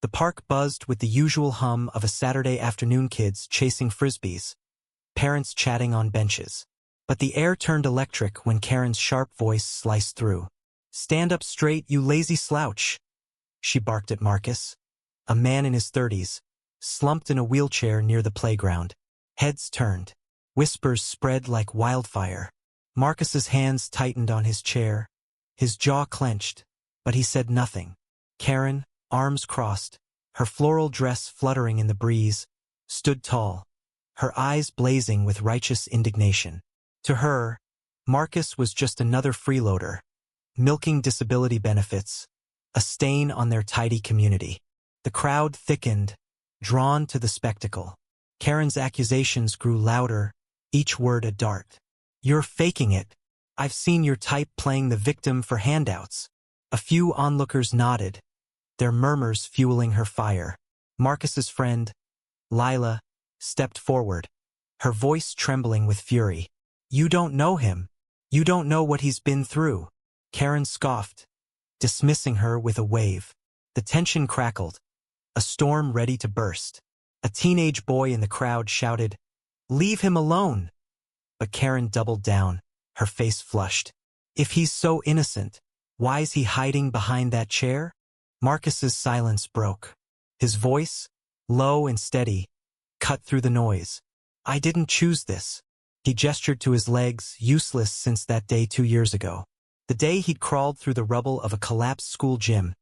The park buzzed with the usual hum of a Saturday afternoon, kids chasing frisbees, parents chatting on benches. But the air turned electric when Karen's sharp voice sliced through. "Stand up straight, you lazy slouch," she barked at Marcus, a man in his 30s, slumped in a wheelchair near the playground. Heads turned. Whispers spread like wildfire. Marcus's hands tightened on his chair, his jaw clenched, but he said nothing. Karen, arms crossed, her floral dress fluttering in the breeze, stood tall, her eyes blazing with righteous indignation. To her, Marcus was just another freeloader, milking disability benefits, a stain on their tidy community. The crowd thickened, drawn to the spectacle. Karen's accusations grew louder, each word a dart. "You're faking it. I've seen your type playing the victim for handouts." A few onlookers nodded, their murmurs fueling her fire. Marcus's friend, Lila, stepped forward, her voice trembling with fury. "You don't know him. You don't know what he's been through." Karen scoffed, dismissing her with a wave. The tension crackled, a storm ready to burst. A teenage boy in the crowd shouted, "Leave him alone!" But Karen doubled down, her face flushed. "If he's so innocent, why is he hiding behind that chair?" Marcus's silence broke. His voice, low and steady, cut through the noise. "I didn't choose this." He gestured to his legs, useless since that day 2 years ago. The day he'd crawled through the rubble of a collapsed school gym,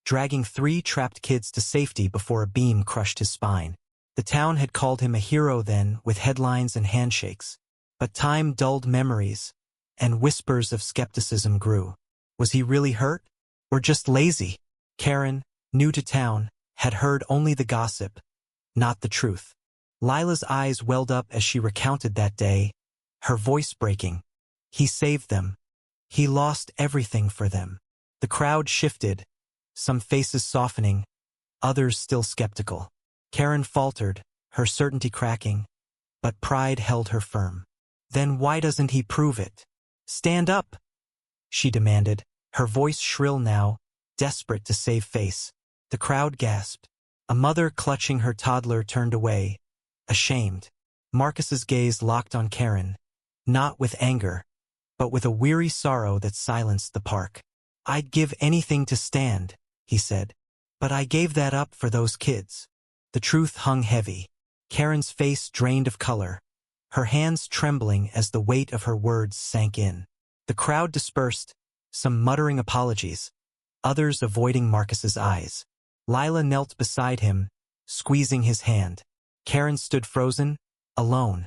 dragging 3 trapped kids to safety before a beam crushed his spine. The town had called him a hero then, with headlines and handshakes. But time dulled memories, and whispers of skepticism grew. Was he really hurt? Or just lazy? Karen, new to town, had heard only the gossip, not the truth. Lila's eyes welled up as she recounted that day, her voice breaking. He saved them. He lost everything for them. The crowd shifted, some faces softening, others still skeptical. Karen faltered, her certainty cracking, but pride held her firm. "Then why doesn't he prove it? Stand up!" she demanded, her voice shrill now, desperate to save face. The crowd gasped. A mother clutching her toddler turned away, ashamed. Marcus's gaze locked on Karen, not with anger, but with a weary sorrow that silenced the park. "I'd give anything to stand," he said, "but I gave that up for those kids." The truth hung heavy. Karen's face drained of color, her hands trembling as the weight of her words sank in. The crowd dispersed, some muttering apologies, others avoiding Marcus's eyes. Lila knelt beside him, squeezing his hand. Karen stood frozen, alone.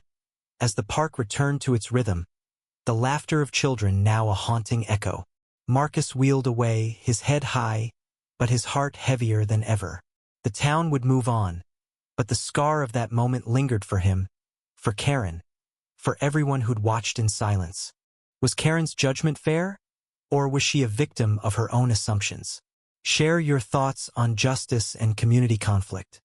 As the park returned to its rhythm, the laughter of children now a haunting echo. Marcus wheeled away, his head high, but his heart heavier than ever. The town would move on, but the scar of that moment lingered for him, for Karen, for everyone who'd watched in silence. Was Karen's judgment fair? Or was she a victim of her own assumptions? Share your thoughts on justice and community conflict.